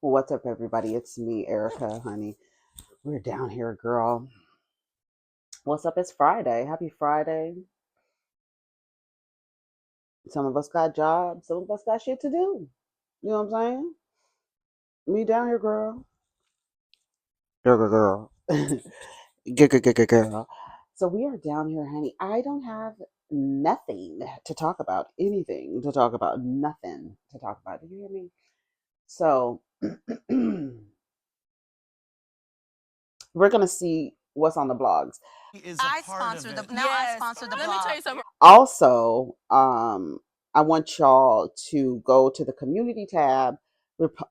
What's up, everybody? It's me, Erica, honey. We're down here, girl. What's up? It's Friday. Happy Friday. Some of us got jobs, some of us got shit to do. You know what I'm saying? Me down here, girl. Girl. Girl. So we are down here, honey. I don't have nothing to talk about, anything to talk about, nothing to talk about. Do you hear me? So we're going to see what's on the blogs. I sponsor the now. I sponsor the blog. Also, I want y'all to go to the community tab.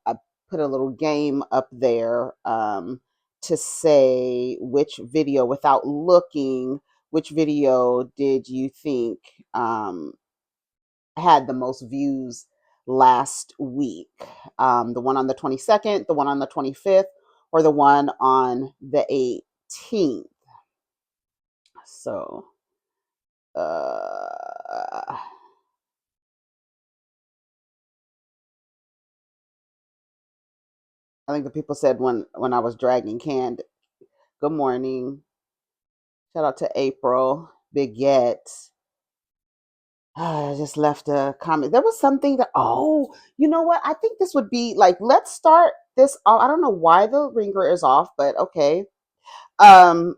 I put a little game up there to say which video, without looking, which video did you think had the most views last week? The one on the 22nd, the one on the 25th, or the one on the 18th? So, uh, I think the people said when I was dragging Canned. Good morning. Shout out to April. Big Yet. I just left a comment. There was something that, oh, you know what? I think this would be like, let's start this. I don't know why the ringer is off, but okay. Um,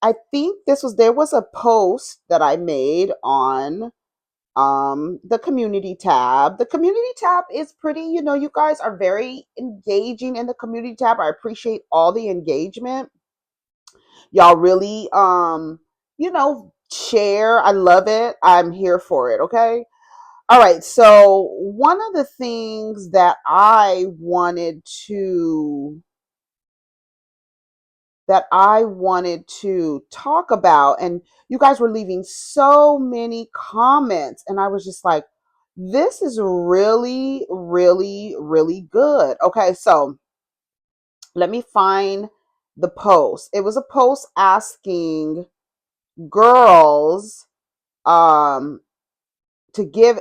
I think there was a post that I made on the community tab. The community tab is pretty, you guys are very engaging in the community tab. I appreciate all the engagement. Y'all really share. I love it. I'm here for it. Okay. All right. So one of the things that I wanted to talk about, and you guys were leaving so many comments, and I was just like, this is really, really, really good. Okay, so let me find the post. It was a post asking girls um to give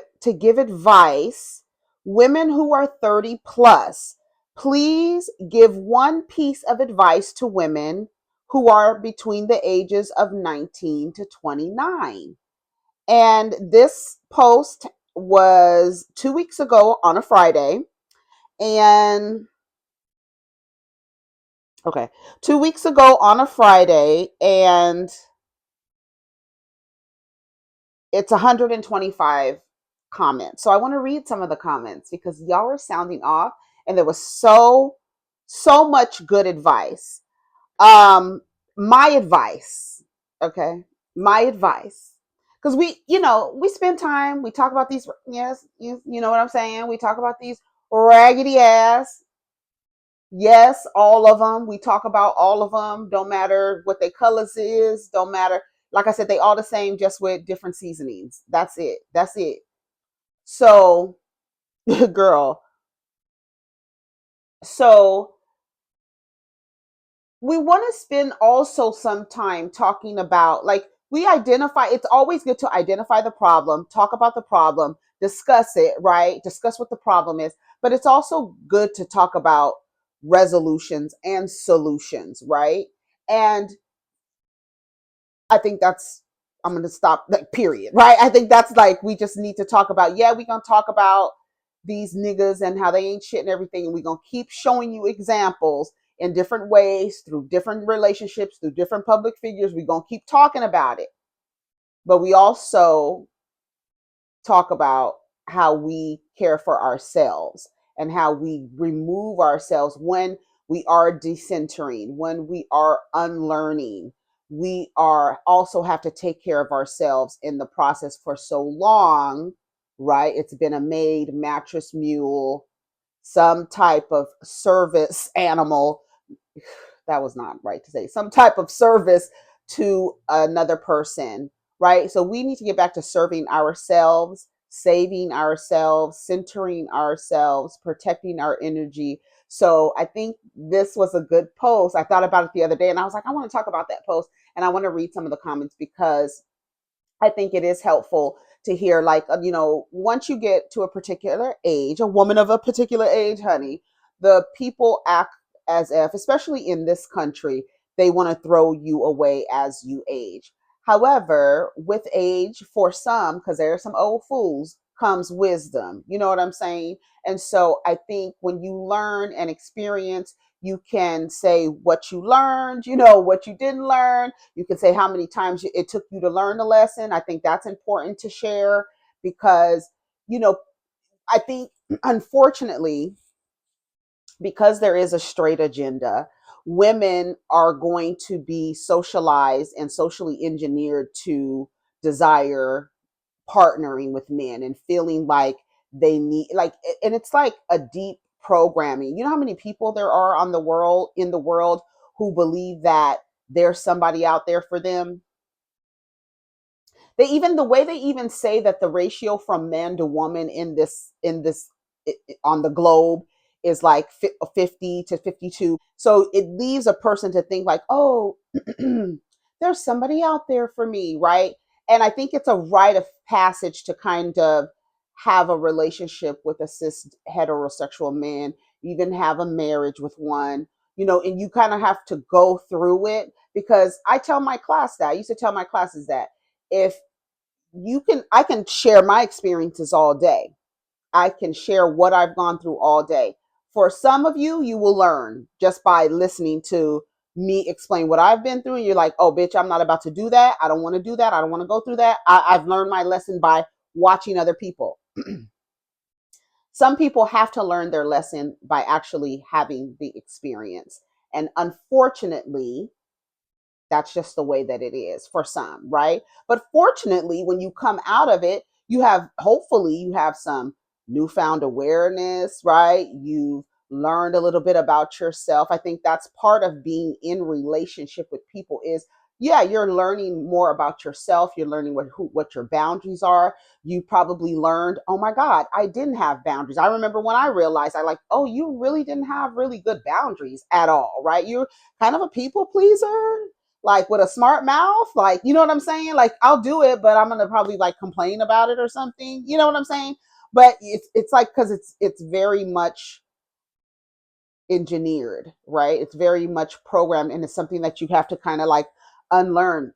advice, women who are 30 plus. Please give one piece of advice to women who are between the ages of 19 to 29. And this post was 2 weeks ago on a Friday. And okay, 2 weeks ago on a Friday, and it's 125 comments. So I want to read some of the comments because y'all were sounding off, and there was so much good advice. My advice, okay, my advice, because we spend time, we talk about these, yes, you know what I'm saying, we talk about these raggedy ass, yes, all of them, we talk about all of them, don't matter what their colors is, don't matter, like I said, they all the same, just with different seasonings. That's it. So girl, so we want to spend also some time talking about, like, we identify, it's always good to identify the problem, talk about the problem, discuss it, right, discuss what the problem is, but it's also good to talk about resolutions and solutions, right? And I think that's, I'm going to stop, like, period, right? I think that's like, we just need to talk about, yeah, we're going to talk about these niggas and how they ain't shit and everything. And we're going to keep showing you examples in different ways, through different relationships, through different public figures. We're going to keep talking about it. But we also talk about how we care for ourselves and how we remove ourselves when we are decentering, when we are unlearning. We are also have to take care of ourselves in the process for so long, right? It's been a maid, mattress mule, some type of service animal. That was not right to say. Some type of service to another person, right? So we need to get back to serving ourselves, saving ourselves, centering ourselves, protecting our energy. So I think this was a good post. I thought about it the other day and I was like, I want to talk about that post, and I want to read some of the comments because I think it is helpful to hear, like, once you get to a particular age, a woman of a particular age, honey, the people act as if, especially in this country, they want to throw you away as you age. However, with age, for some, because there are some old fools, comes wisdom. You know what I'm saying? And so I think when you learn and experience, you can say what you learned, what you didn't learn. You can say how many times it took you to learn the lesson. I think that's important to share because, you know, I think unfortunately, because there is a straight agenda, women are going to be socialized and socially engineered to desire partnering with men and feeling like they need, like, and it's like a deep programming. You know how many people there are in the world who believe that there's somebody out there for them? The way they even say that the ratio from man to woman in this on the globe is like 50 to 52. So it leaves a person to think like, oh, there's somebody out there for me, right? And I think it's a rite of passage to kind of have a relationship with a cis heterosexual man, even have a marriage with one, and you kind of have to go through it. Because I used to tell my classes that if I can share my experiences all day. I can share what I've gone through all day. For some of you, you will learn just by listening to me explain what I've been through. And you're like, oh, bitch, I'm not about to do that. I don't want to do that. I don't want to go through that. I've learned my lesson by watching other people. Some people have to learn their lesson by actually having the experience. And unfortunately, that's just the way that it is for some, right? But fortunately, when you come out of it, hopefully you have some newfound awareness, right? You've learned a little bit about yourself. I think that's part of being in relationship with people is, yeah, you're learning more about yourself. You're learning what your boundaries are. You probably learned, oh my God, I didn't have boundaries. I remember when I realized oh, you really didn't have really good boundaries at all, right? You're kind of a people pleaser, like with a smart mouth, like, you know what I'm saying? Like, I'll do it, but I'm gonna probably like complain about it or something. You know what I'm saying? But it's like, because it's very much engineered, right? It's very much programmed, and it's something that you have to kind of like unlearn.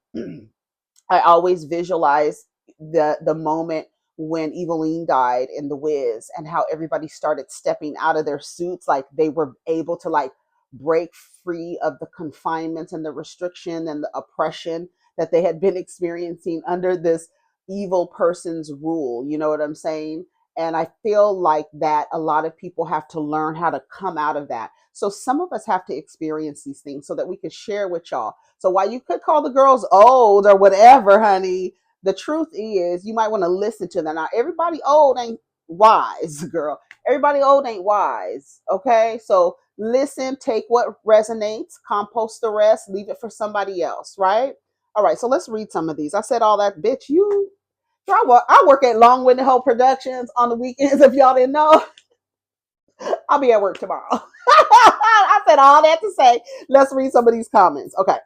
I always visualize the moment when Eveline died in The Wiz, and how everybody started stepping out of their suits, like they were able to like break free of the confinements and the restriction and the oppression that they had been experiencing under this evil person's rule. You know what I'm saying? And I feel like that a lot of people have to learn how to come out of that. So some of us have to experience these things so that we can share with y'all. So while you could call the girls old or whatever, honey, the truth is you might want to listen to them. Now, everybody old ain't wise, girl. Everybody old ain't wise. Okay. So listen, take what resonates, compost the rest, leave it for somebody else, right? All right. So let's read some of these. I said all that, bitch. I work at Long Winded Hoe Productions on the weekends. If y'all didn't know, I'll be at work tomorrow. I said all that to say, let's read some of these comments. Okay.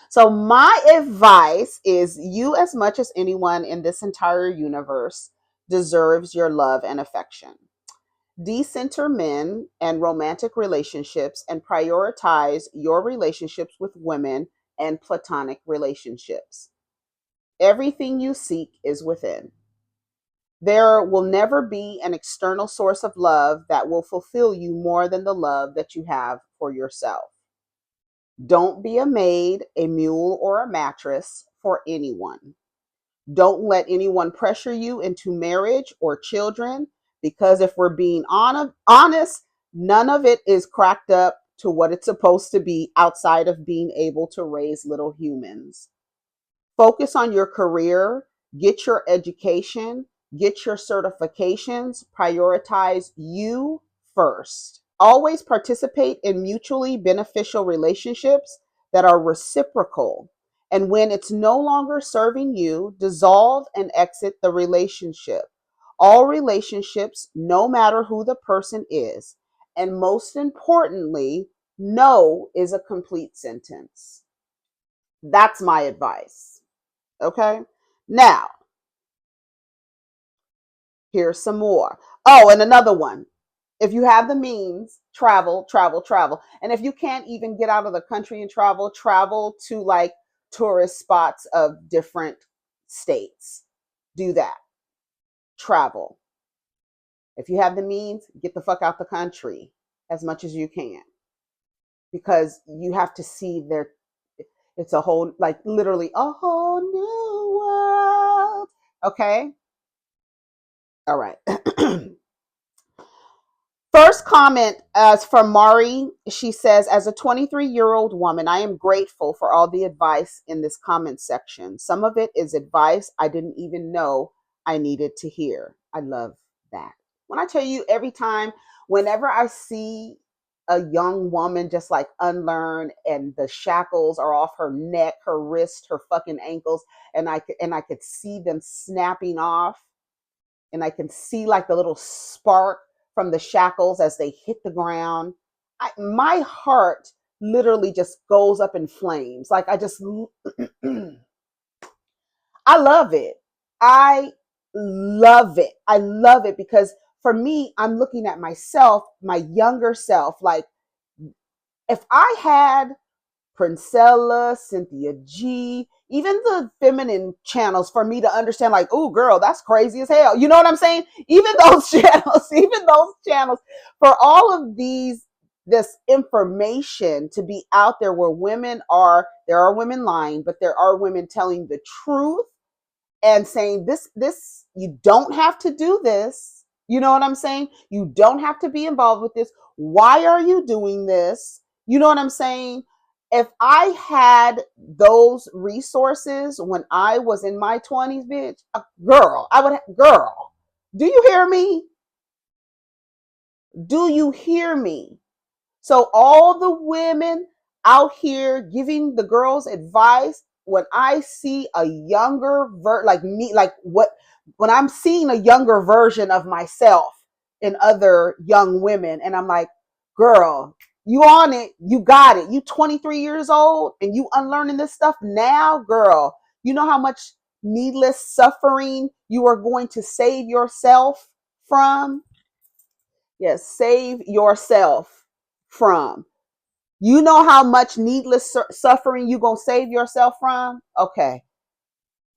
So, my advice is you, as much as anyone in this entire universe, deserves your love and affection. Decenter men and romantic relationships and prioritize your relationships with women and platonic relationships. Everything you seek is within. There will never be an external source of love that will fulfill you more than the love that you have for yourself. Don't be a maid, a mule, or a mattress for anyone. Don't let anyone pressure you into marriage or children, because if we're being honest, none of it is cracked up to what it's supposed to be outside of being able to raise little humans. Focus on your career, get your education, get your certifications, prioritize you first. Always participate in mutually beneficial relationships that are reciprocal. And when it's no longer serving you, dissolve and exit the relationship. All relationships, no matter who the person is, and most importantly, no is a complete sentence. That's my advice. Okay. Now, here's some more. Oh, and another one. If you have the means, travel, travel, travel. And if you can't even get out of the country and travel, travel to like tourist spots of different states. Do that. Travel. If you have the means, get the fuck out the country as much as you can, because you have to see their, it's a whole, like literally a whole new world. Okay. All right. First comment is from Mari. She says, as a 23-year-old woman, I am grateful for all the advice in this comment section. Some of it is advice I didn't even know I needed to hear. I love that. When I tell you, every time, whenever I see a young woman just like unlearn and the shackles are off her neck, her wrist, her fucking ankles, and I could see them snapping off, and I can see like the little spark from the shackles as they hit the ground. My heart literally just goes up in flames. Like I just, I love it. I love it. I love it because for me, I'm looking at myself, my younger self. Like if I had Princella, Cynthia G, even the feminine channels for me to understand, like, oh, girl, that's crazy as hell. You know what I'm saying? Even those channels, for all of this information to be out there where there are women lying, but there are women telling the truth and saying this, you don't have to do this. You know what I'm saying? You don't have to be involved with this. Why are you doing this? You know what I'm saying? If I had those resources when I was in my 20s, bitch, girl, girl, do you hear me? Do you hear me? So all the women out here giving the girls advice, when I see a younger like me, like when I'm seeing a younger version of myself in other young women, and I'm like, girl, you on it, you got it. You 23 years old and you unlearning this stuff now, girl. You know how much needless suffering you are going to save yourself from? Yes, save yourself from. You know how much needless suffering you gonna save yourself from? Okay.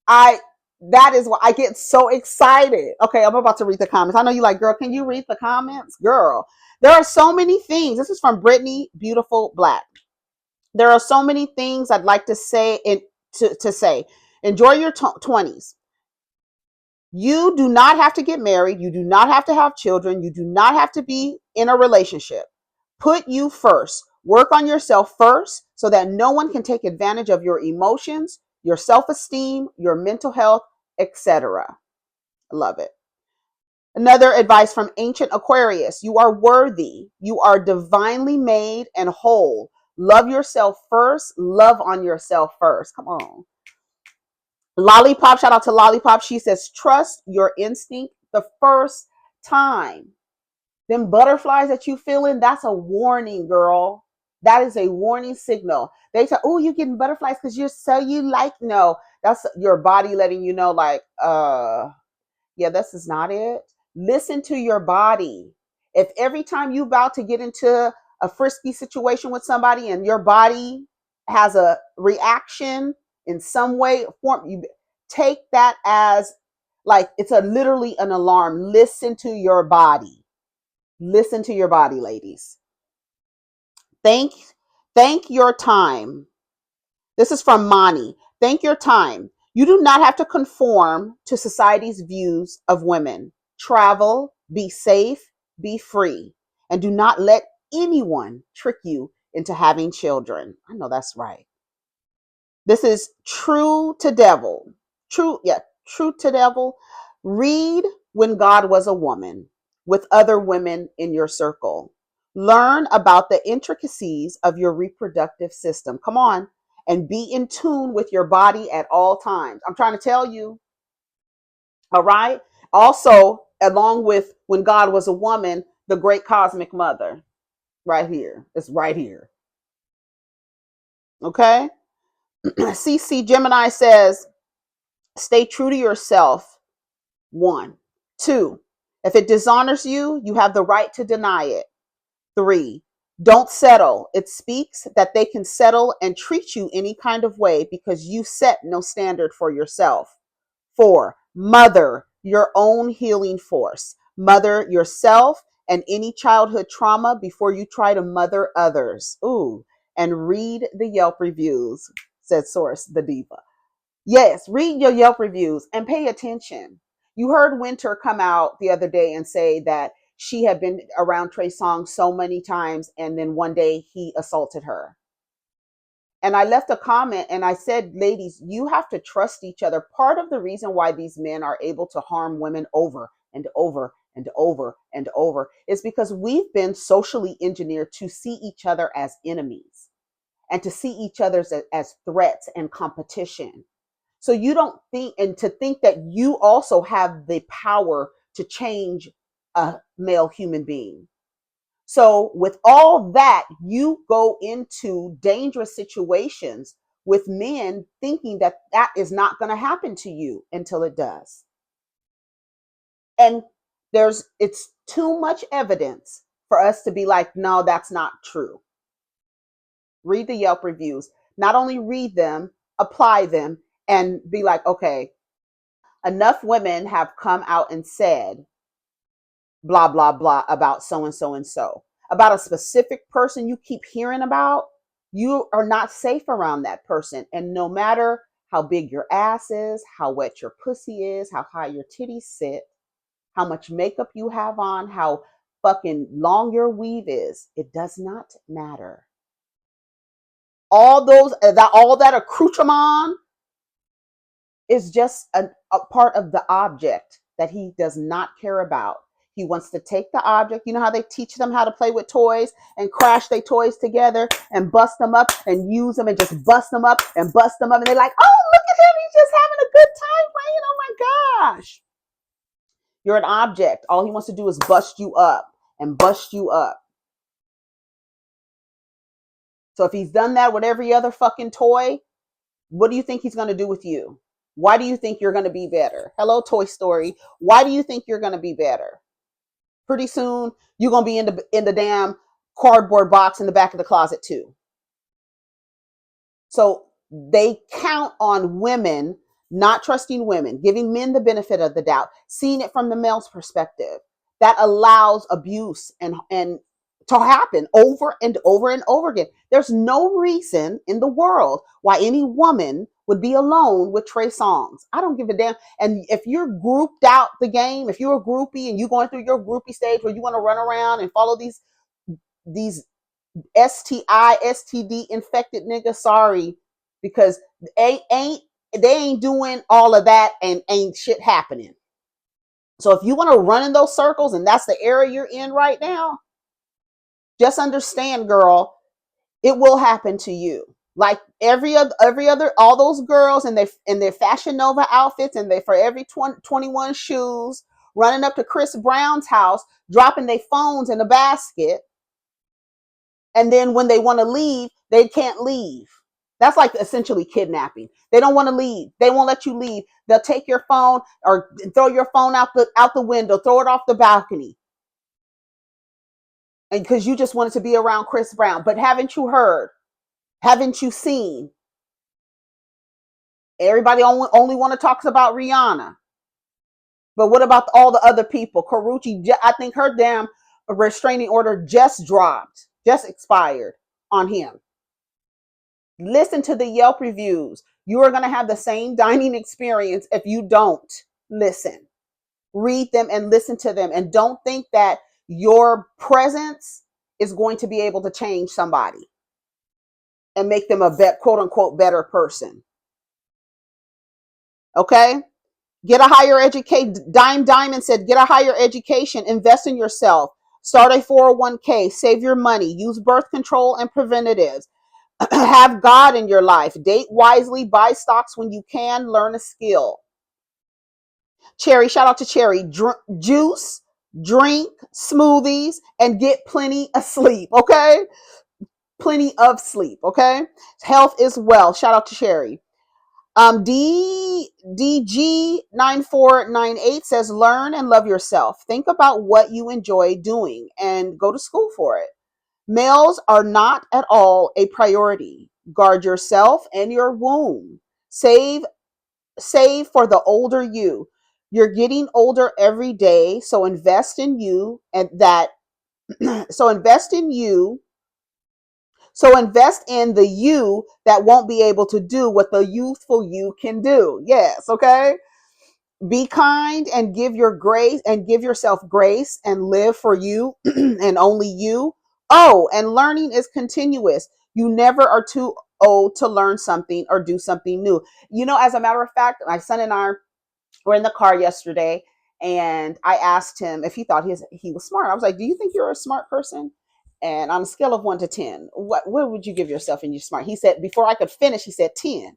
That is why I get so excited. Okay, I'm about to read the comments. I know you like, girl, can you read the comments? Girl, there are so many things. This is from Brittany Beautiful Black. There are so many things I'd like to say to say. Enjoy your 20s. You do not have to get married. You do not have to have children. You do not have to be in a relationship. Put you first. Work on yourself first so that no one can take advantage of your emotions, your self-esteem, your mental health, etc. Love it. Another advice from ancient Aquarius. You are worthy. You are divinely made and whole. Love yourself first. Love on yourself first. Come on. Lollipop, shout out to Lollipop. She says, trust your instinct the first time. Them butterflies that you feeling, that's a warning, girl. That is a warning signal. They say, oh, you're getting butterflies because you like, no, that's your body letting you know, like, yeah, this is not it. Listen to your body. If every time you about to get into a frisky situation with somebody and your body has a reaction in some way or form, you take that as like it's literally an alarm. Listen to your body. Listen to your body, ladies. Thank your time. This is from Mani. Thank your time. You do not have to conform to society's views of women. Travel, be safe, be free, and do not let anyone trick you into having children. I know that's right. This is true to devil. True to devil. Read When God Was a Woman with other women in your circle. Learn about the intricacies of your reproductive system. Come on, and be in tune with your body at all times. I'm trying to tell you. All right. Also, along with When God Was a Woman, the Great Cosmic Mother, right here. It's right here. Okay. CC Gemini says, stay true to yourself. 1. 2. If it dishonors you, you have the right to deny it. 3, don't settle. It speaks that they can settle and treat you any kind of way because you set no standard for yourself. 4, mother your own healing force. Mother yourself and any childhood trauma before you try to mother others. Ooh, and read the Yelp reviews, said Source the Diva. Yes, read your Yelp reviews and pay attention. You heard Winter come out the other day and say that she had been around Trey Songz so many times and then one day he assaulted her. And I left a comment and I said, ladies, you have to trust each other. Part of the reason why these men are able to harm women over and over and over and over is because we've been socially engineered to see each other as enemies and to see each other as threats and competition. So you don't think, and to think that you also have the power to change a male human being. So with all that, you go into dangerous situations with men thinking that that is not going to happen to you until it does. And it's too much evidence for us to be like, no, that's not true. Read the Yelp reviews. Not only read them, apply them, and be like, okay, enough women have come out and said blah, blah, blah about so and so and so. About a specific person you keep hearing about, you are not safe around that person. And no matter how big your ass is, how wet your pussy is, how high your titties sit, how much makeup you have on, how fucking long your weave is, it does not matter. All that accoutrement is just a part of the object that he does not care about. He wants to take the object. You know how they teach them how to play with toys and crash their toys together and bust them up and use them and just bust them up and bust them up. And they're like, oh, look at him. He's just having a good time playing. Oh my gosh. You're an object. All he wants to do is bust you up and bust you up. So if he's done that with every other fucking toy, what do you think he's going to do with you? Why do you think you're going to be better? Hello, Toy Story. Why do you think you're going to be better? Pretty soon, you're going to be in the damn cardboard box in the back of the closet too. So they count on women not trusting women, giving men the benefit of the doubt, seeing it from the male's perspective. That allows abuse and to happen over and over and over again. There's no reason in the world why any woman would be alone with Trey Songz. I don't give a damn. And if you're grouped out the game, if you're a groupie and you're going through your groupie stage where you want to run around and follow these STI, STD infected niggas, sorry, because they ain't doing all of that and ain't shit happening. So if you want to run in those circles and that's the area you're in right now, just understand, girl, it will happen to you. Like every other, all those girls in their Fashion Nova outfits and they Forever 21 shoes, running up to Chris Brown's house, dropping their phones in a basket. And then when they want to leave, they can't leave. That's like essentially kidnapping. They don't want to leave. They won't let you leave. They'll take your phone or throw your phone out the window, throw it off the balcony. And because you just wanted to be around Chris Brown. But haven't you heard? Haven't you seen? Everybody only want to talk about Rihanna. But what about all the other people? Karrueche, I think her damn restraining order just dropped, just expired on him. Listen to the Yelp reviews. You are going to have the same dining experience if you don't listen. Read them and listen to them. And don't think that your presence is going to be able to change somebody and make them a quote unquote better person. Okay? Get a higher education. Diamond said, get a higher education, invest in yourself, start a 401k, save your money, use birth control and preventatives. Have God in your life. Date wisely, buy stocks when you can, learn a skill. Cherry, shout out to Cherry. Juice, drink, smoothies, and get plenty of sleep, okay? Plenty of sleep, okay? Health is wealth. Shout out to Cherry. DG9498 says, learn and love yourself. Think about what you enjoy doing and go to school for it. Males are not at all a priority. Guard yourself and your womb. Save for the older you. You're getting older every day, so invest in you and that so invest in you. So invest in the you that won't be able to do what the youthful you can do. Yes, okay? Be kind and give yourself grace and live for you and only you. Oh, and learning is continuous. You never are too old to learn something or do something new. As a matter of fact, my son and I were in the car yesterday, and I asked him if he thought he was smart. I was like, do you think you're a smart person? And on a scale of 1 to 10, what would you give yourself in your smart? He said, before I could finish, he said 10.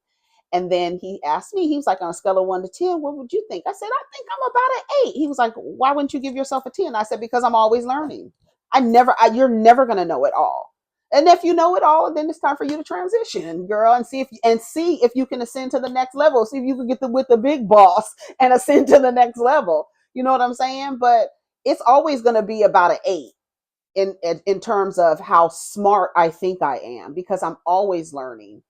And then he asked me, he was like, on a scale of 1 to 10, what would you think? I said, I think I'm about an 8. He was like, why wouldn't you give yourself a 10? I said, because I'm always learning. You're never going to know it all. And if you know it all, then it's time for you to transition, girl, and see if you can ascend to the next level. See if you can get with the big boss and ascend to the next level. You know what I'm saying? But it's always going to be about an 8 in terms of how smart I think I am, because I'm always learning.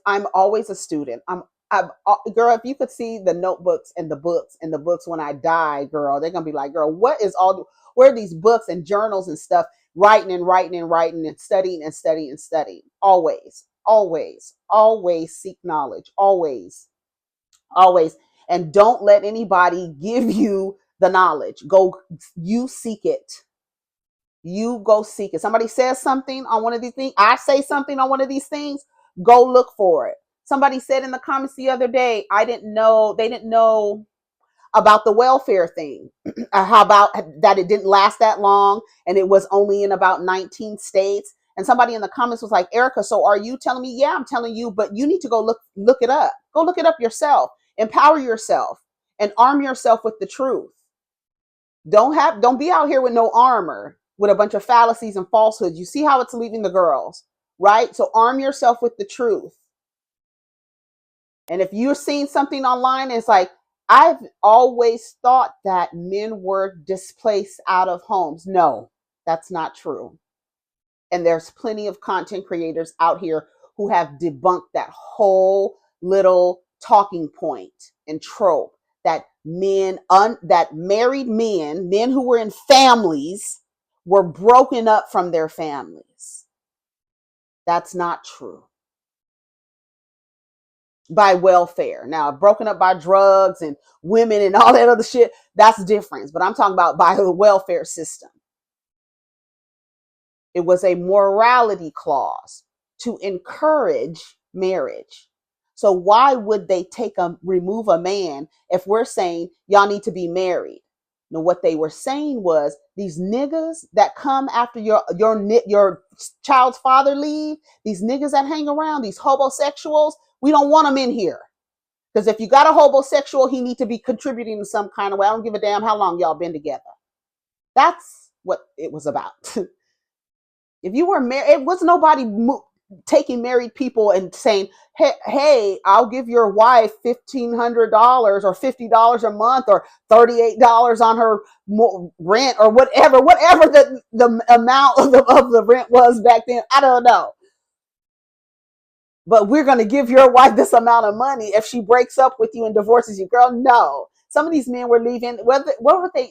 I'm always a student. Girl, if you could see the notebooks and the books when I die, girl, they're gonna be like, girl, where are these books and journals and stuff, writing and writing and writing and studying and studying and studying. Always, always, always seek knowledge. Always, always. And don't let anybody give you the knowledge. You seek it. You go seek it. Somebody says something on one of these things. I say something on one of these things. Go look for it. Somebody said in the comments the other day, they didn't know about the welfare thing. How about that it didn't last that long and it was only in about 19 states. And somebody in the comments was like, Erica, so are you telling me? Yeah, I'm telling you, but you need to go look it up. Go look it up yourself. Empower yourself and arm yourself with the truth. Don't be out here with no armor, with a bunch of fallacies and falsehoods. You see how it's leaving the girls, right? So arm yourself with the truth. And if you're seeing something online, it's like, I've always thought that men were displaced out of homes. No, that's not true. And there's plenty of content creators out here who have debunked that whole little talking point and trope that that married men who were in families, were broken up from their families. That's not true. By welfare. Now, broken up by drugs and women and all that other shit, that's different. But I'm talking about by the welfare system. It was a morality clause to encourage marriage. So why would they remove a man if we're saying y'all need to be married? Now, what they were saying was, these niggas that come after your child's father leave, these niggas that hang around, these homosexuals, we don't want them in here. Because if you got a homosexual, he need to be contributing in some kind of way. I don't give a damn how long y'all been together. That's what it was about. If you were married, it was nobody taking married people and saying, hey, I'll give your wife $1,500 or $50 a month or $38 on her rent or whatever the amount of the rent was back then. I don't know. But we're going to give your wife this amount of money if she breaks up with you and divorces you. Girl, no. Some of these men were leaving.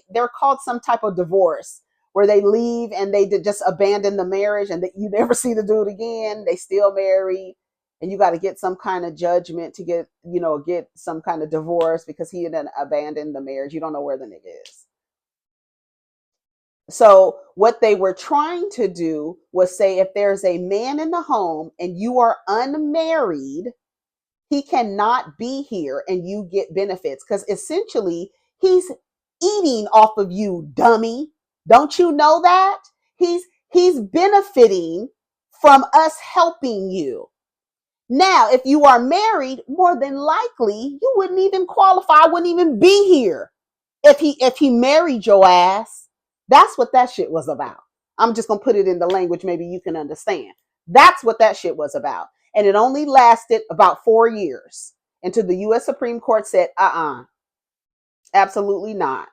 They're called some type of divorce, where they leave and they just abandon the marriage and you never see the dude again. They still married, and you got to get some kind of judgment to get some kind of divorce because he had abandoned the marriage. You don't know where the nigga is. So what they were trying to do was say, if there's a man in the home and you are unmarried, he cannot be here and you get benefits, because essentially he's eating off of you, dummy. Don't you know that? He's benefiting from us helping you. Now, if you are married, more than likely you wouldn't even qualify, wouldn't even be here if he married your ass. That's what that shit was about. I'm just going to put it in the language maybe you can understand. That's what that shit was about. And it only lasted about 4 years. until the U.S. Supreme Court said, absolutely not.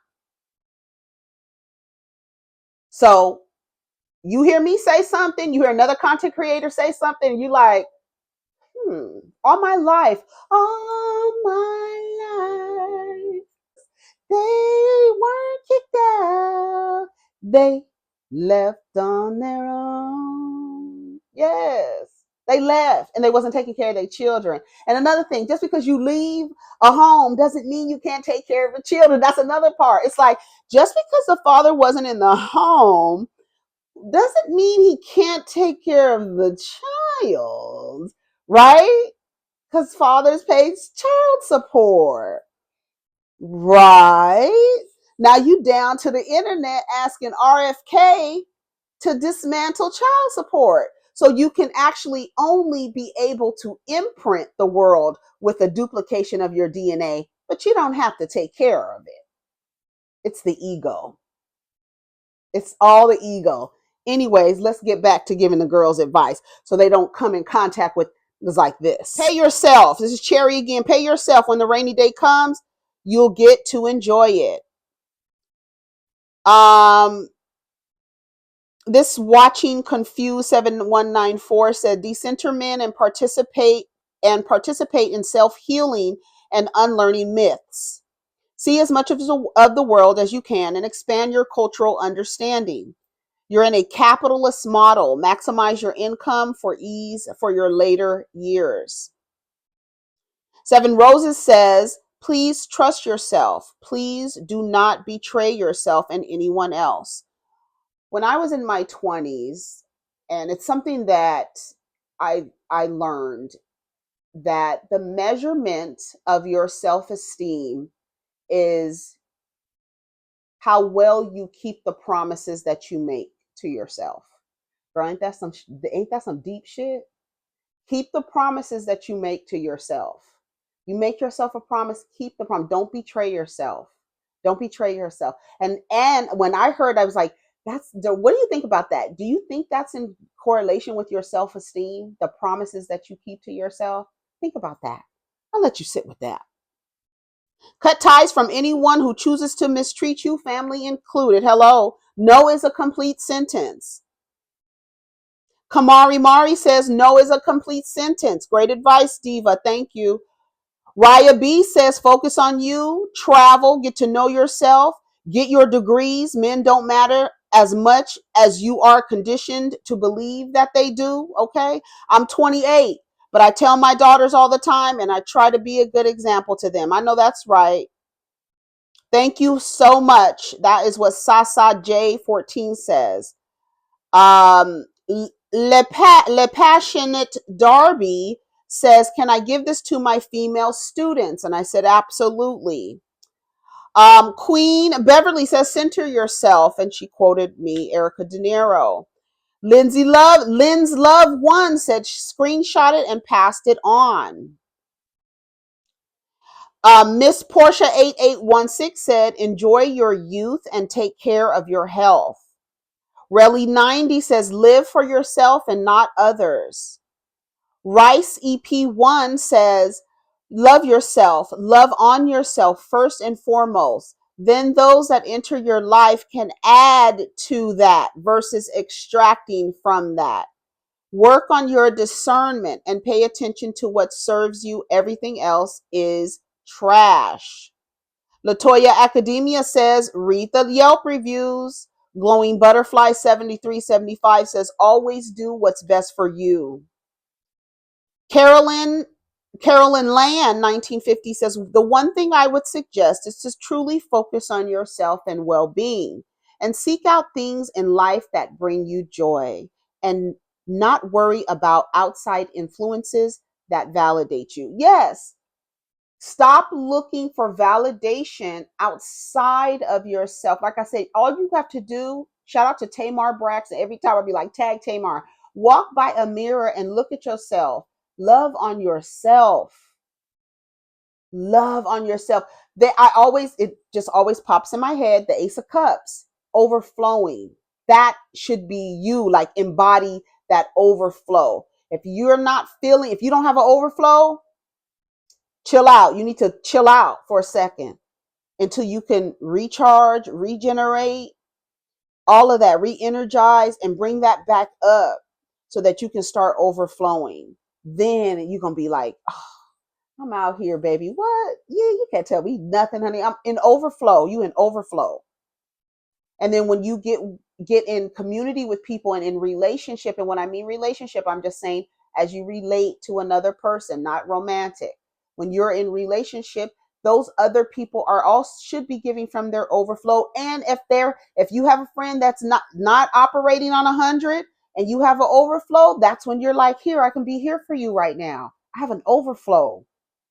So you hear me say something, you hear another content creator say something, and you like, all my life, they weren't kicked out. They left on their own. Yes. They left and they wasn't taking care of their children. And another thing, just because you leave a home doesn't mean you can't take care of the children. That's another part. It's like, just because the father wasn't in the home doesn't mean he can't take care of the child, right? Because fathers pay child support. Right. Now you down to the internet asking RFK to dismantle child support. So you can actually only be able to imprint the world with a duplication of your DNA, but you don't have to take care of it. It's the ego. It's all the ego. Anyways, let's get back to giving the girls advice so they don't come in contact with things like this. Pay yourself. This is Cherry again. Pay yourself. When the rainy day comes, you'll get to enjoy it. This watching confused 7194 said decenter men and participate in self-healing and unlearning myths. See as much of the world as you can and expand your cultural understanding. You're in a capitalist model. Maximize your income for ease for your later years. Seven Roses says, please trust yourself. Please do not betray yourself and anyone else. When I was in my 20s, and it's something that I learned, that the measurement of your self-esteem is how well you keep the promises that you make to yourself. Girl, ain't that some deep shit? Keep the promises that you make to yourself. You make yourself a promise, keep the promise. Don't betray yourself. Don't betray yourself. And when I heard, I was like, what do you think about that? Do you think that's in correlation with your self-esteem, the promises that you keep to yourself? Think about that. I'll let you sit with that. Cut ties from anyone who chooses to mistreat you, family included. Hello. No is a complete sentence. Kamari Mari says no is a complete sentence. Great advice, Diva. Thank you. Raya B says focus on you, travel, get to know yourself, get your degrees. Men don't matter as much as you are conditioned to believe that they do. Okay. I'm 28, but I tell my daughters all the time and I try to be a good example to them. I know that's right. Thank you so much. That is what Sasa J14 says. Le Passionate Darby says, can I give this to my female students? And I said, absolutely. Queen Beverly says, center yourself. And she quoted me, Erica Dinero. Lynn's Love One said, screenshot it and passed it on. Miss Portia 8816 said, enjoy your youth and take care of your health. Relly 90 says, live for yourself and not others. Rice EP1 says, love yourself, love on yourself first and foremost. Then those that enter your life can add to that versus extracting from that. Work on your discernment and pay attention to what serves you. Everything else is trash. Latoya Academia says, read the Yelp reviews. Glowing Butterfly 7375 says, always do what's best for you. Carolyn Land 1950 says, the one thing I would suggest is to truly focus on yourself and well-being and seek out things in life that bring you joy and not worry about outside influences that validate you. Yes. Stop looking for validation outside of yourself. Like I said, all you have to do, shout out to Tamar Braxton. Every time I'd be like, tag Tamar. Walk by a mirror and look at yourself. Love on yourself. Love on yourself. It just always pops in my head, the Ace of Cups, overflowing. That should be you, like embody that overflow. If you don't have an overflow, Chill out. You need to chill out for a second until you can recharge, regenerate, all of that, re-energize, and bring that back up so that you can start overflowing. Then you're going to be like, oh, I'm out here, baby. What? Yeah, you can't tell me nothing, honey. I'm in overflow. You in overflow. And then when you get in community with people and in relationship, and when I mean relationship, I'm just saying as you relate to another person, not romantic. When you're in relationship, those other people are all should be giving from their overflow. And if you have a friend that's not operating on 100 and you have an overflow, that's when you're like, here, I can be here for you right now. I have an overflow.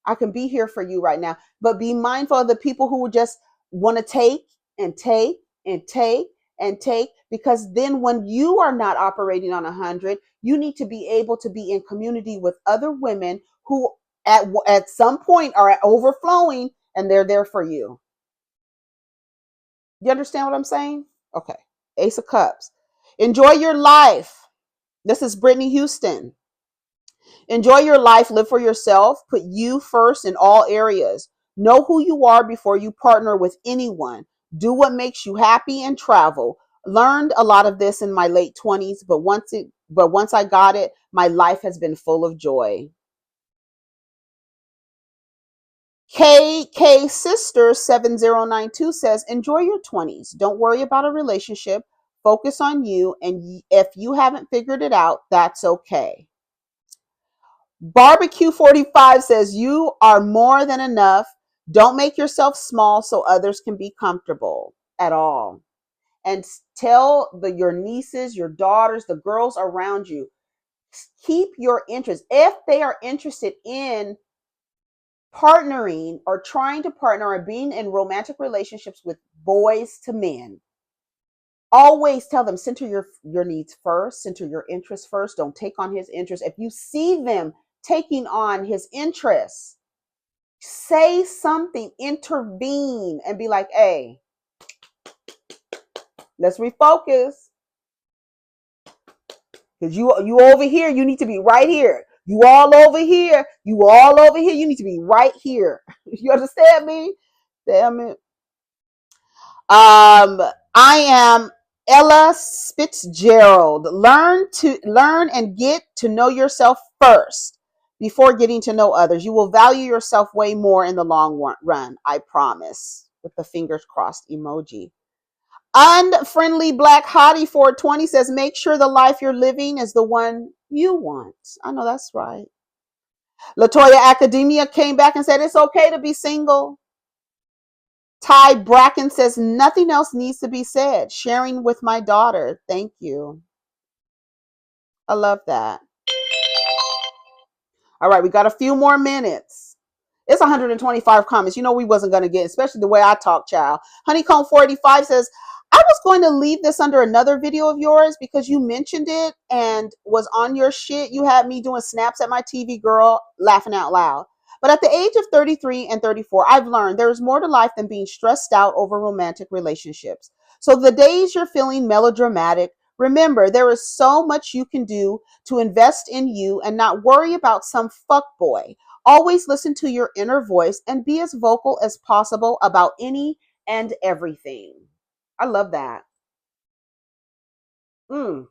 I can be here for you right now. But be mindful of the people who just want to take and take and take and take, because then when you are not operating on 100, you need to be able to be in community with other women who at some point are overflowing, and they're there for you. You understand what I'm saying? Okay. Ace of Cups. Enjoy your life. This is Brittany Houston. Enjoy your life, live for yourself, put you first in all areas. Know who you are before you partner with anyone. Do what makes you happy and travel. Learned a lot of this in my late 20s, but once I got it, my life has been full of joy. KK Sister 7092 says, enjoy your 20s. Don't worry about a relationship. Focus on you, and if you haven't figured it out, that's okay. Barbecue 45 says, you are more than enough. Don't make yourself small so others can be comfortable at all. And tell your nieces, your daughters, the girls around you, keep your interest. If they are interested in partnering or trying to partner or being in romantic relationships with boys to men, always tell them, center your needs first, center your interests first. Don't take on his interests. If you see them taking on his interests, say something, intervene, and be like, hey, let's refocus. Because you over here, you need to be right here. You all over here, you need to be right here. You understand me? Damn it. I am Ella Fitzgerald. Learn and get to know yourself first before getting to know others. You will value yourself way more in the long run, I promise. With the fingers crossed emoji. Unfriendly Black Hottie 420 says, make sure the life you're living is the one you want. I know that's right. Latoya Academia came back and said, it's okay to be single. Ty Bracken says, nothing else needs to be said. Sharing with my daughter. Thank you. I love that. All right, we got a few more minutes. It's 125 comments. You know we wasn't going to get, especially the way I talk, child. Honeycomb 485 says, I was going to leave this under another video of yours because you mentioned it and was on your shit. You had me doing snaps at my TV, girl, laughing out loud. But at the age of 33 and 34, I've learned there is more to life than being stressed out over romantic relationships. So the days you're feeling melodramatic, remember there is so much you can do to invest in you and not worry about some fuckboy. Always listen to your inner voice and be as vocal as possible about any and everything. I love that. Oh,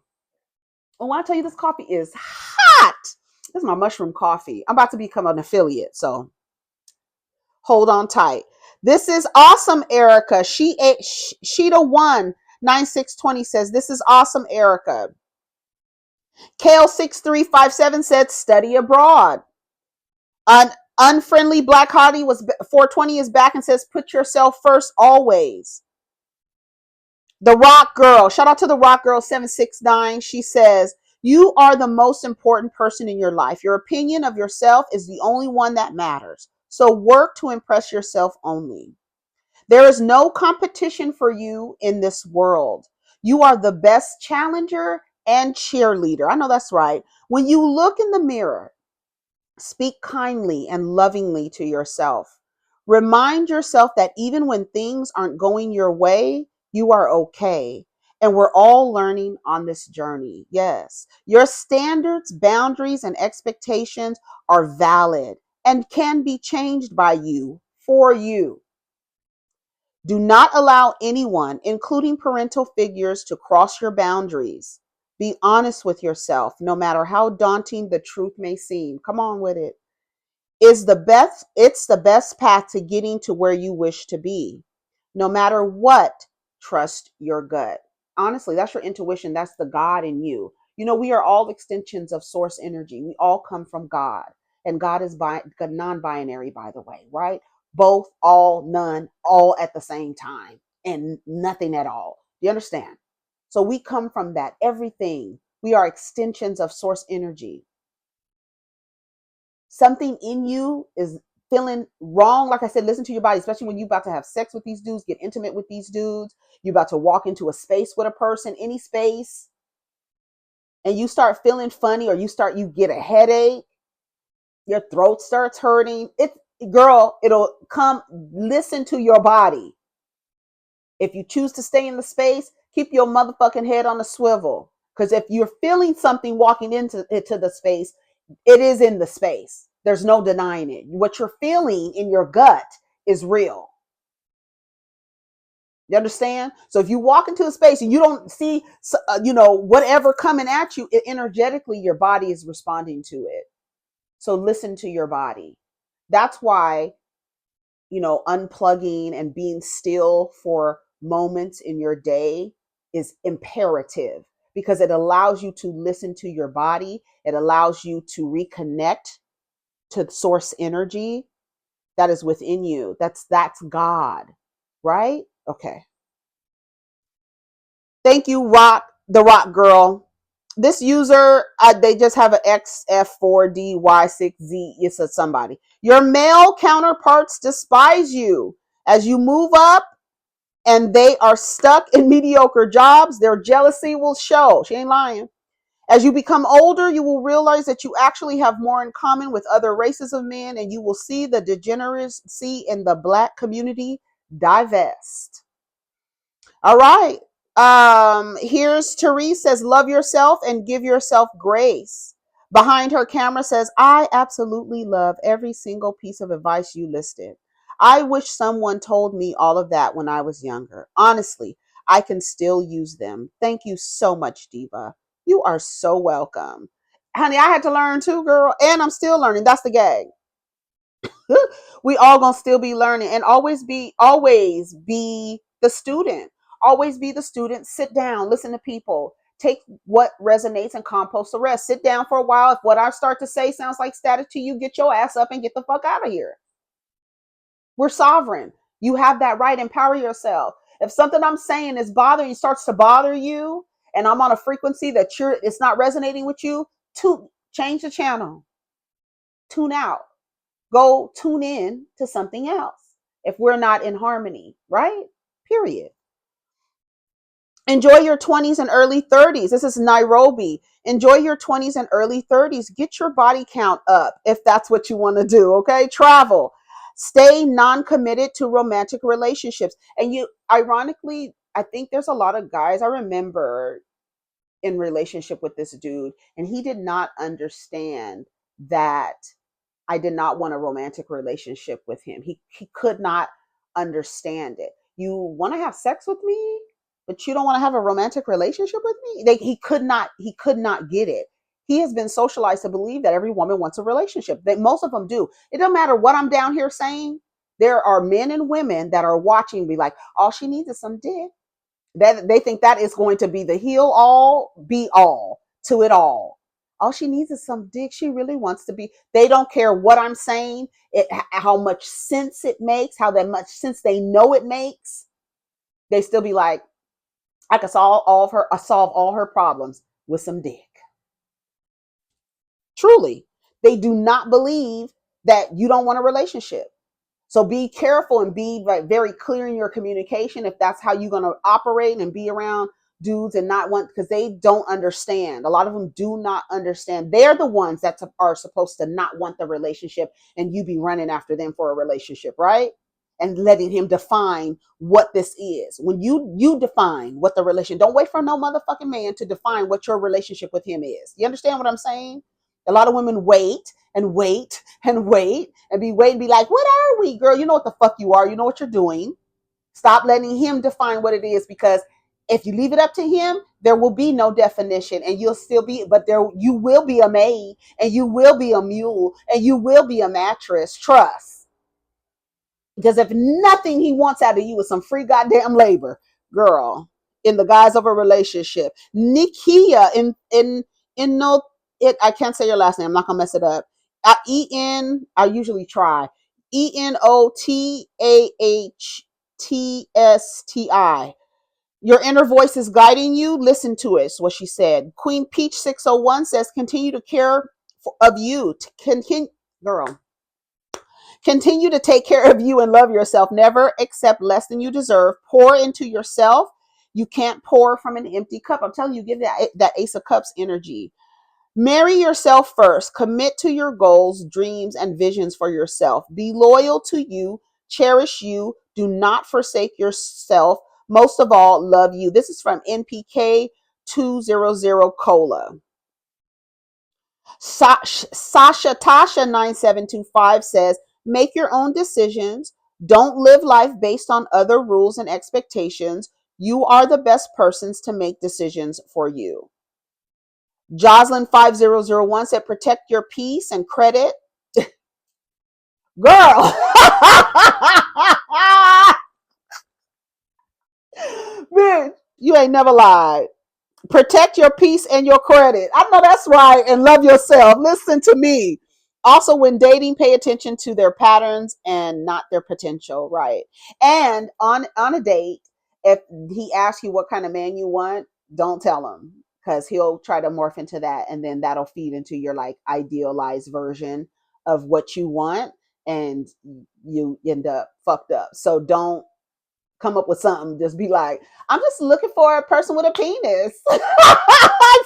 when I tell you this coffee is hot. This is my mushroom coffee. I'm about to become an affiliate, so hold on tight. This is awesome, Erica. Sheeta19620 says, this is awesome, Erica. Kale6357 said, study abroad. An unfriendly Black Hottie was 420 is back and says, put yourself first always. The Rock Girl, shout out to the Rock Girl 769. She says, you are the most important person in your life. Your opinion of yourself is the only one that matters. So work to impress yourself only. There is no competition for you in this world. You are the best challenger and cheerleader. I know that's right. When you look in the mirror, speak kindly and lovingly to yourself. Remind yourself that even when things aren't going your way, you are okay. And we're all learning on this journey. Yes, your standards, boundaries, and expectations are valid and can be changed by you for you. Do not allow anyone, including parental figures, to cross your boundaries. Be honest with yourself, no matter how daunting the truth may seem. Come on with it. It's the best path to getting to where you wish to be. No matter what, trust your gut. Honestly, that's your intuition. That's the God in you. You know, we are all extensions of source energy. We all come from God. And God is non-binary, by the way, right? Both, all, none, all at the same time, and nothing at all. Do you understand? So we come from that. Everything. We are extensions of source energy. Something in you is feeling wrong. Like I said, listen to your body, especially when you're about to have sex with these dudes, get intimate with these dudes. You're about to walk into a space with a person, any space, and you start feeling funny, or you get a headache, your throat starts hurting. It'll come. Listen to your body. If you choose to stay in the space, keep your motherfucking head on a swivel. Because if you're feeling something walking into the space, it is in the space. There's no denying it. What you're feeling in your gut is real. You understand? So if you walk into a space and you don't see, whatever coming at you, energetically, your body is responding to it. So listen to your body. That's why, unplugging and being still for moments in your day is imperative, because it allows you to listen to your body. It allows you to reconnect to source energy that is within you. That's God, right? Okay. Thank you, the Rock Girl. This user, they just have an XF4DY6Z. It's a somebody. Your male counterparts despise you as you move up, and they are stuck in mediocre jobs. Their jealousy will show. She ain't lying. As you become older, you will realize that you actually have more in common with other races of men, and you will see the degeneracy in the Black community divest. All right. Here's Therese says, love yourself and give yourself grace. Behind her camera says, I absolutely love every single piece of advice you listed. I wish someone told me all of that when I was younger. Honestly, I can still use them. Thank you so much, Diva. You are so welcome. Honey, I had to learn too, girl, and I'm still learning. That's the gag. We all gonna still be learning, and always be the student. Always be the student. Sit down, listen to people, take what resonates and compost the rest. Sit down for a while. If what I start to say sounds like static to you, get your ass up and get the fuck out of here. We're sovereign. You have that right. Empower yourself. If something I'm saying is bothering you, starts to bother you, and I'm on a frequency that it's not resonating with you, to change the channel. Tune out. Go tune in to something else if we're not in harmony, right? Period. Enjoy your 20s and early 30s. This is Nairobi. Enjoy your 20s and early 30s. Get your body count up if that's what you want to do, okay? Travel. Stay non-committed to romantic relationships. And ironically, I think there's a lot of guys I remember in relationship with this dude, and he did not understand that I did not want a romantic relationship with him. He could not understand it. You want to have sex with me, but you don't want to have a romantic relationship with me? He could not get it. He has been socialized to believe that every woman wants a relationship. That most of them do. It doesn't matter what I'm down here saying. There are men and women that are watching, be like, all she needs is some dick. That they think that is going to be the heal all, be all to it all. All she needs is some dick. She really wants to be. They don't care what I'm saying, how much sense it makes, how that much sense they know it makes. They still be like, I can solve all her problems with some dick. Truly, they do not believe that you don't want a relationship. So be careful and be very clear in your communication if that's how you're going to operate and be around dudes and not want, because they don't understand. A lot of them do not understand. They're the ones that are supposed to not want the relationship, and you be running after them for a relationship, right? And letting him define what this is. When you define what the relation, don't wait for no motherfucking man to define what your relationship with him is. You understand what I'm saying? A lot of women wait and wait and wait and be waiting, be like, what are we, girl? You know what the fuck you are. You know what you're doing. Stop letting him define what it is, because if you leave it up to him, there will be no definition, and you'll still be, but there you will be a maid, and you will be a mule, and you will be a mattress. Trust. Because if nothing he wants out of you is some free goddamn labor, girl, in the guise of a relationship. Nikia in no it I can't say your last name. I'm not gonna mess it up. I usually try. ENOTAHTSTI. Your inner voice is guiding you. Listen to it, is what she said. Queen Peach 601 says, continue to care of you. Girl, continue to take care of you and love yourself. Never accept less than you deserve. Pour into yourself. You can't pour from an empty cup. I'm telling you, give that Ace of Cups energy. Marry yourself first. Commit to your goals, dreams, and visions for yourself. Be loyal to you. Cherish you. Do not forsake yourself. Most of all, love you. This is from NPK 200 Cola. Sasha Tasha 9725 says, make your own decisions. Don't live life based on other rules and expectations. You are the best persons to make decisions for you. Jocelyn 5001 said, protect your peace and credit. Girl. Bitch, you ain't never lied. Protect your peace and your credit. I know that's right. And love yourself. Listen to me. Also, when dating, pay attention to their patterns and not their potential. Right. And on a date, if he asks you what kind of man you want, don't tell him, because he'll try to morph into that, and then that'll feed into your like idealized version of what you want, and you end up fucked up. So don't come up with something. Just be like, I'm just looking for a person with a penis.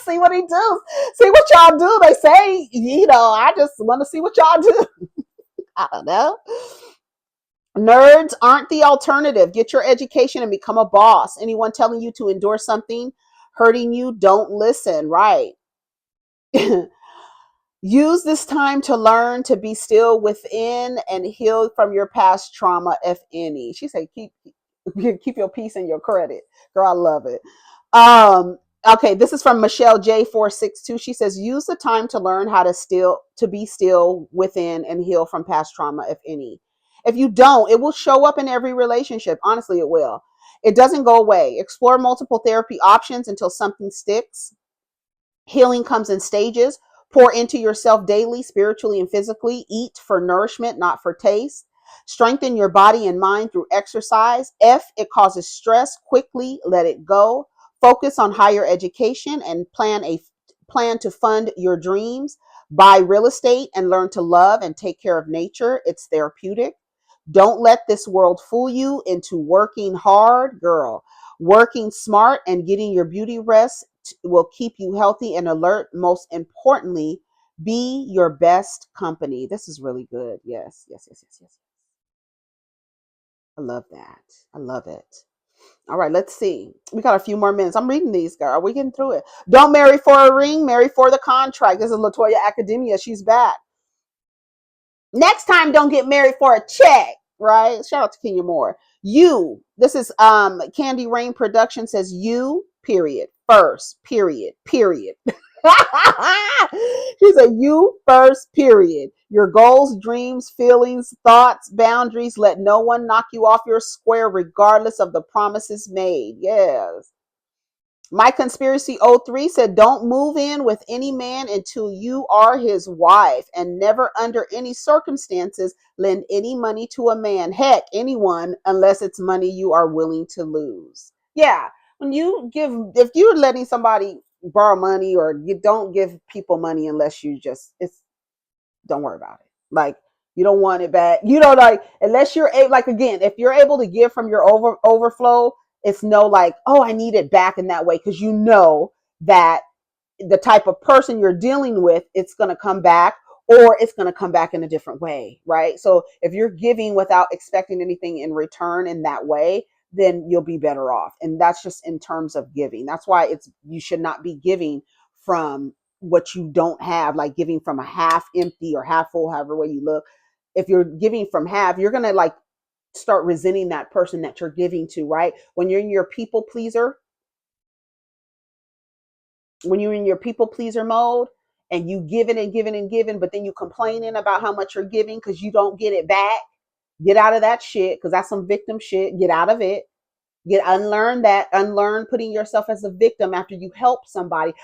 See what he do. See what y'all do. They say, I just want to see what y'all do. I don't know. Nerds aren't the alternative. Get your education and become a boss. Anyone telling you to endure something hurting you, don't listen. Right. Use this time to learn to be still within and heal from your past trauma, if any. She said, keep your peace and your credit. Girl, I love it. Okay, this is from Michelle J462. She says, use the time to learn how to be still within and heal from past trauma, if any. If you don't, it will show up in every relationship. Honestly, it will. It doesn't go away. Explore multiple therapy options until something sticks. Healing comes in stages. Pour into yourself daily, spiritually and physically. Eat for nourishment, not for taste. Strengthen your body and mind through exercise. If it causes stress, quickly let it go. Focus on higher education and plan to fund your dreams. Buy real estate and learn to love and take care of nature. It's therapeutic. Don't let this world fool you into working hard, girl. Working smart and getting your beauty rest will keep you healthy and alert. Most importantly, be your best company. This is really good. Yes, yes, yes, yes, yes. I love that. I love it. All right, let's see. We got a few more minutes. I'm reading these, girl. Are we getting through it? Don't marry for a ring, marry for the contract. This is Latoya Academia. She's back. Next time, don't get married for a check, right? Shout out to Kenya Moore. This is Candy Rain Production says you, period, first, period. She said, you first, period. Your goals, dreams, feelings, thoughts, boundaries, let no one knock you off your square, regardless of the promises made. Yes. My Conspiracy 03 said, don't move in with any man until you are his wife, and never under any circumstances lend any money to a man, heck, anyone, unless it's money you are willing to lose. Yeah, if you're letting somebody borrow money, or you don't give people money unless don't worry about it. Like, you don't want it back. Like, unless you're like, again, if you're able to give from your overflow, it's no like, oh, I need it back in that way, because you know that the type of person you're dealing with, it's going to come back, or it's going to come back in a different way, right? So if you're giving without expecting anything in return in that way, then you'll be better off. And that's just in terms of giving. That's why you should not be giving from what you don't have, like giving from a half empty or half full, however way you look. If you're giving from half, you're gonna like start resenting that person that you're giving to, right? When you're in your people pleaser, when you're in your people pleaser mode and you giving and giving and giving, but then you complaining about how much you're giving because you don't get it back. Get out of that shit, because that's some victim shit. Get out of it. Unlearn that. Unlearn putting yourself as a victim after you help somebody.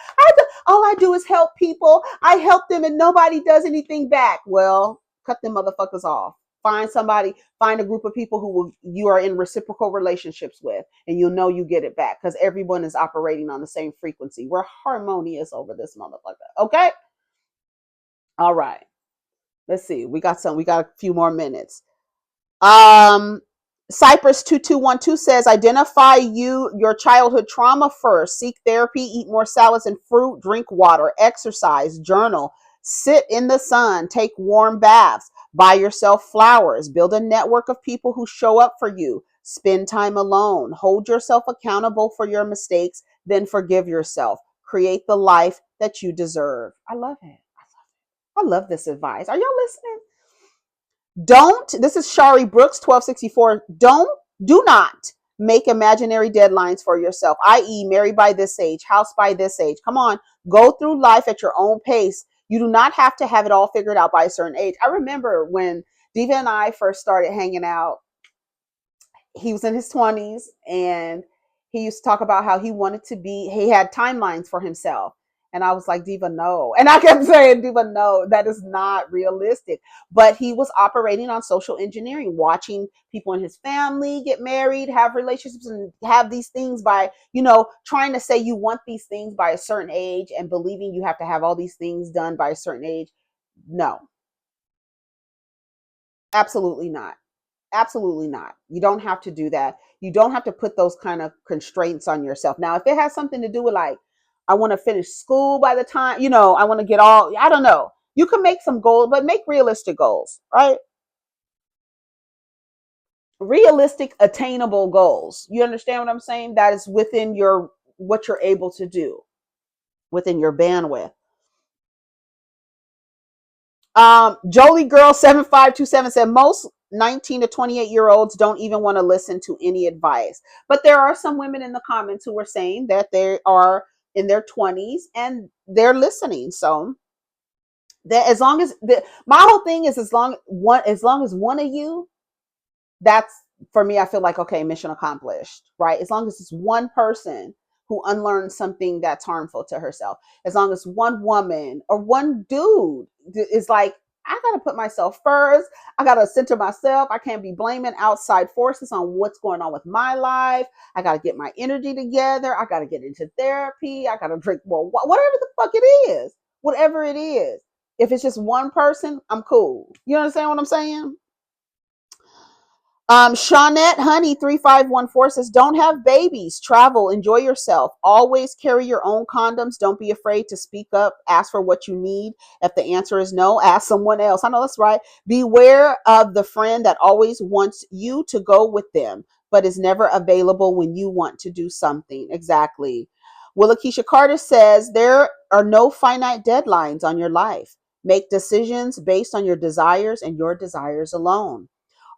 All I do is help people. I help them and nobody does anything back. Well, cut them motherfuckers off. Find somebody, find a group of people you are in reciprocal relationships with, and you'll know you get it back, because everyone is operating on the same frequency. We're harmonious over this motherfucker. Okay? All right. Let's see. We got a few more minutes. Cypress 2212 says, identify your childhood trauma first. Seek therapy, eat more salads and fruit, drink water, exercise, journal, sit in the sun, take warm baths, buy yourself flowers, build a network of people who show up for you, spend time alone, hold yourself accountable for your mistakes, then forgive yourself. Create the life that you deserve. I love it. I love this advice. Are y'all listening? This is Shari Brooks, 1264. Do not make imaginary deadlines for yourself, i.e., marry by this age, house by this age. Come on, go through life at your own pace. You do not have to have it all figured out by a certain age. I remember when Diva and I first started hanging out, he was in his 20s, and he used to talk about how he had timelines for himself. And I was like, Diva, no. And I kept saying, Diva, no, that is not realistic. But he was operating on social engineering, watching people in his family get married, have relationships, and have these things by, trying to say you want these things by a certain age and believing you have to have all these things done by a certain age. No, absolutely not. Absolutely not. You don't have to do that. You don't have to put those kind of constraints on yourself. Now, if it has something to do with, like, I want to finish school by the time, I want to get I don't know. You can make some goals, but make realistic goals, right? Realistic, attainable goals. You understand what I'm saying? That is within what you're able to do, within your bandwidth. Jolie Girl 7527 said most 19 to 28-year-olds don't even want to listen to any advice. But there are some women in the comments who were saying that they are in their 20s and they're listening. So that my whole thing is, as long as one of you, that's, for me, I feel like, okay, mission accomplished, right? As long as it's one person who unlearns something that's harmful to herself, as long as one woman or one dude is like, I got to put myself first. I got to center myself. I can't be blaming outside forces on what's going on with my life. I got to get my energy together. I got to get into therapy. I got to drink more, whatever the fuck it is, whatever it is. If it's just one person, I'm cool. You understand what I'm saying? Shawnette Honey 3514 says, don't have babies, travel, enjoy yourself. Always carry your own condoms. Don't be afraid to speak up. Ask for what you need. If the answer is no, ask someone else. I know that's right. Beware of the friend that always wants you to go with them, but is never available when you want to do something. Exactly. Willa Keisha Carter says, there are no finite deadlines on your life. Make decisions based on your desires and your desires alone.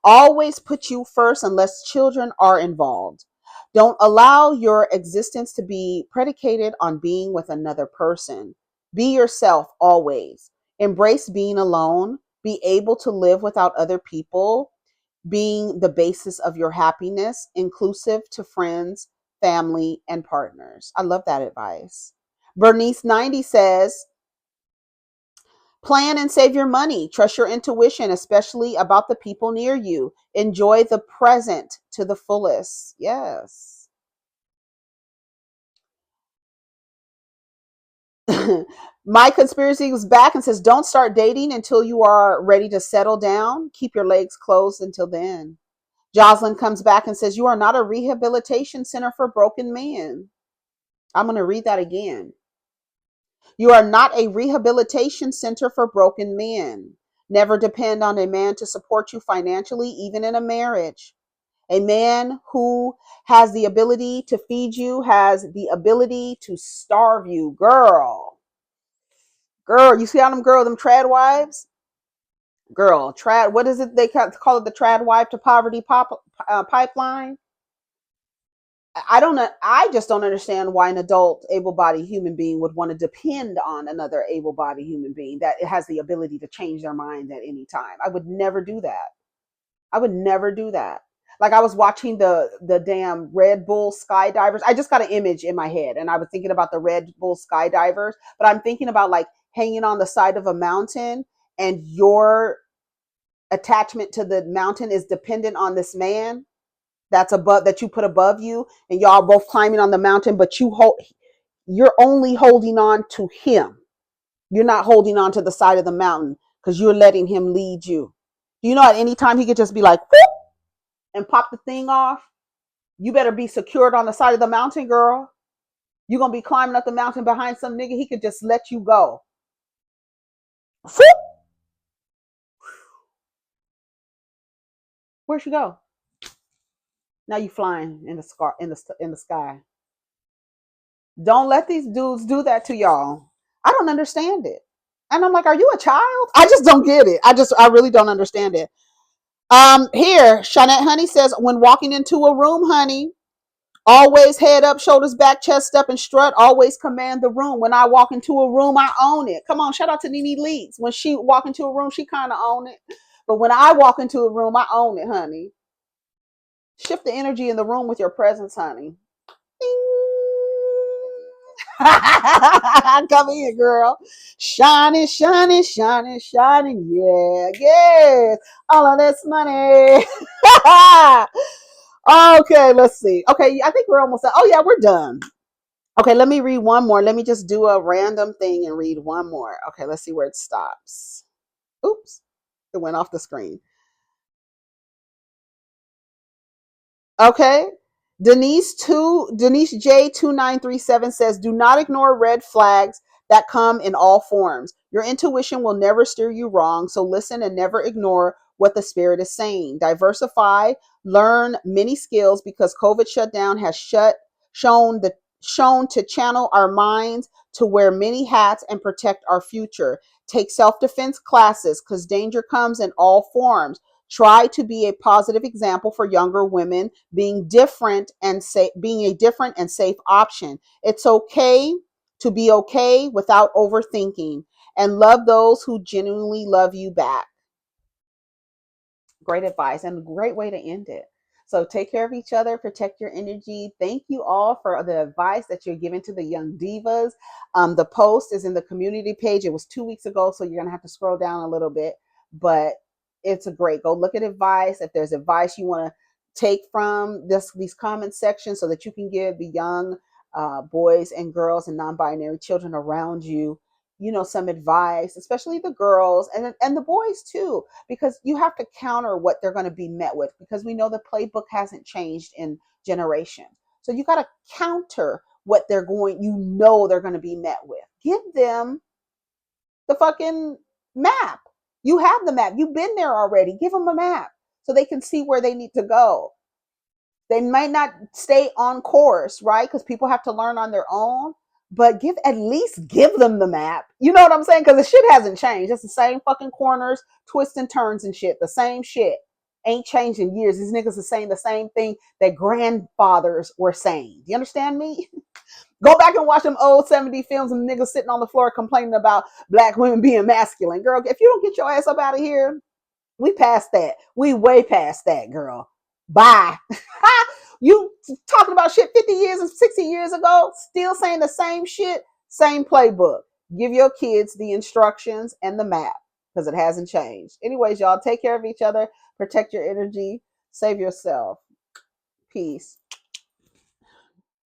Always put you first unless children are involved. Don't allow your existence to be predicated on being with another person. Be yourself always. Embrace being alone. Be able to live without other people being the basis of your happiness, inclusive to friends, family, and partners. I love that advice. Bernice 90 says, plan and save your money. Trust your intuition, especially about the people near you. Enjoy the present to the fullest. Yes. My conspiracy is back and says, don't start dating until you are ready to settle down. Keep your legs closed until then. Jocelyn comes back and says, you are not a rehabilitation center for broken men. I'm going to read that again. You are not a rehabilitation center for broken men. Never depend on a man to support you financially, even in a marriage. A man who has the ability to feed you has the ability to starve you, girl. Girl, you see how them trad wives? Girl, trad, what is it? They call it the trad wife to poverty pipeline. I don't know. I just don't understand why an adult, able-bodied human being would want to depend on another able-bodied human being that has the ability to change their mind at any time. I would never do that. I would never do that. Like I was watching the damn Red Bull skydivers. I just got an image in my head, and I was thinking about the Red Bull skydivers. But I'm thinking about like hanging on the side of a mountain, and your attachment to the mountain is dependent on this man that's above that you put above you, and y'all both climbing on the mountain, but you're only holding on to him. You're not holding on to the side of the mountain because you're letting him lead you. Do you know at any time he could just be like whoop, and pop the thing off? You better be secured on the side of the mountain, girl. You're gonna be climbing up the mountain behind some nigga, he could just let you go. Whoop. Where'd she go? Now you flying in the sky. Don't let these dudes do that to y'all. I don't understand it. And I'm like, are you a child? I just don't get it. I really don't understand it. Here, Shanette Honey says, when walking into a room, honey, always head up, shoulders back, chest up, and strut. Always command the room. When I walk into a room, I own it. Come on, shout out to Nene Leeds. When she walk into a room, she kind of own it. But when I walk into a room, I own it, honey. Shift the energy in the room with your presence, honey. Come in, girl. Shining, shining, shining, shining. Yeah, yes. All of this money. Okay, let's see. Okay, I think we're almost done. Oh, yeah, we're done. Okay, let me read one more. Let me just do a random thing and read one more. Okay, let's see where it stops. Oops, it went off the screen. Okay. Denise J2937 says, do not ignore red flags that come in all forms. Your intuition will never steer you wrong, so listen and never ignore what the spirit is saying. Diversify, learn many skills because COVID shutdown has shown to channel our minds to wear many hats and protect our future. Take self-defense classes because danger comes in all forms. Try to be a positive example for younger women, being being a different and safe option. It's okay to be okay without overthinking, and love those who genuinely love you back. Great advice and a great way to end it. So take care of each other, protect your energy. Thank you all for the advice that you're giving to the young divas. The post is in the community page. It was 2 weeks ago, so you're going to have to scroll down a little bit, but it's a great, go look at advice. If there's advice you want to take from these comment sections so that you can give the young boys and girls and non-binary children around you, some advice, especially the girls and the boys too, because you have to counter what they're going to be met with, because we know the playbook hasn't changed in generations. So you got to counter what they're going to be met with. Give them the fucking map. You have the map. You've been there already. Give them a map so they can see where they need to go. They might not stay on course, right? Because people have to learn on their own, but at least give them the map. You know what I'm saying? Because the shit hasn't changed. It's the same fucking corners, twists and turns and shit. The same shit. Ain't changed in years. These niggas are saying the same thing that grandfathers were saying. Do you understand me? Go back and watch them old 70 films and niggas sitting on the floor complaining about black women being masculine. Girl, if you don't get your ass up out of here, we past that. We way past that, girl. Bye. You talking about shit 50 years and 60 years ago, still saying the same shit, same playbook. Give your kids the instructions and the map because it hasn't changed. Anyways, y'all, take care of each other, protect your energy, save yourself. Peace.